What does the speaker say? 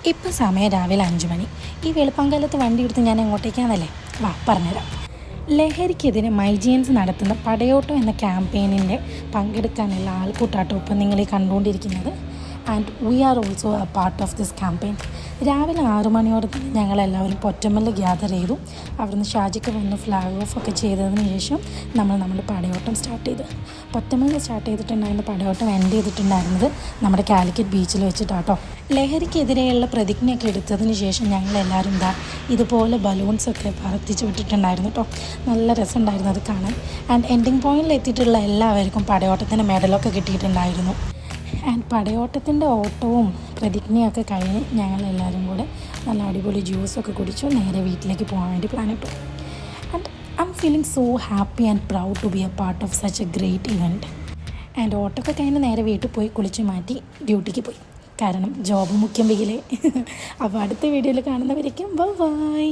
ഇപ്പം സമയം രാവിലെ 5 മണി. ഈ വെളുപ്പാങ്കാലത്ത് വണ്ടി എടുത്ത് ഞാൻ എങ്ങോട്ടേക്കാണെന്നല്ലേ? വാ പറഞ്ഞുതരാം. ലഹരിക്കെതിരെ മൈജിയൻസ് നടത്തുന്ന പടയോട്ടം എന്ന ക്യാമ്പയിനിൻ്റെ പങ്കെടുക്കാനുള്ള ആൾക്കൂട്ടാട്ടം ഇപ്പം നിങ്ങൾ കണ്ടുകൊണ്ടിരിക്കുന്നത്. And we are also A part of this campaign. രാവിലെ 6 മണിയോടെ തന്നെ ഞങ്ങളെല്ലാവരും പൊറ്റമ്മലിൽ ഗ്യാദർ ചെയ്തു. അവിടുന്ന് ഷാജിക്ക് വന്ന് ഫ്ലാഗ് ഓഫ് ഒക്കെ ചെയ്തതിന് ശേഷം നമ്മൾ പടയോട്ടം സ്റ്റാർട്ട് ചെയ്തു. പൊറ്റമ്മലിൽ സ്റ്റാർട്ട് ചെയ്തിട്ടുണ്ടായിരുന്ന പടയോട്ടം എൻഡ് ചെയ്തിട്ടുണ്ടായിരുന്നത് നമ്മുടെ കാലിക്കറ്റ് ബീച്ചിൽ വെച്ചിട്ടാട്ടോ. ലഹരിക്കെതിരെയുള്ള പ്രതിജ്ഞയൊക്കെ എടുത്തതിന് ശേഷം ഞങ്ങളെല്ലാവരും ഇതുപോലെ ബലൂൺസൊക്കെ പറത്തിച്ച് വിട്ടിട്ടുണ്ടായിരുന്നു കേട്ടോ. നല്ല രസമുണ്ടായിരുന്നു അത് കാണാൻ. ആൻഡ് എൻഡിങ് പോയിന്റിൽ എത്തിയിട്ടുള്ള എല്ലാവർക്കും പടയോട്ടത്തിൻ്റെ മെഡലൊക്കെ കിട്ടിയിട്ടുണ്ടായിരുന്നു. ആൻഡ് പടയോട്ടത്തിൻ്റെ ഓട്ടവും പ്രതിജ്ഞയൊക്കെ കഴിഞ്ഞ് ഞങ്ങളെല്ലാവരും കൂടെ നല്ല അടിപൊളി ജ്യൂസൊക്കെ കുടിച്ചു നേരെ വീട്ടിലേക്ക് പോകാൻ വേണ്ടി പ്ലാൻ ഇട്ടു. And I am feeling so happy and proud to be a part of such a great event. And ഓട്ടമൊക്കെ കഴിഞ്ഞ് നേരെ വീട്ടിൽ പോയി കുളിച്ച് മാറ്റി ഡ്യൂട്ടിക്ക് പോയി. കാരണം ജോബ് മുഖ്യം വെയിലേ. അപ്പോൾ അടുത്ത വീഡിയോയിൽ കാണുന്നവരേക്കും ബൈ.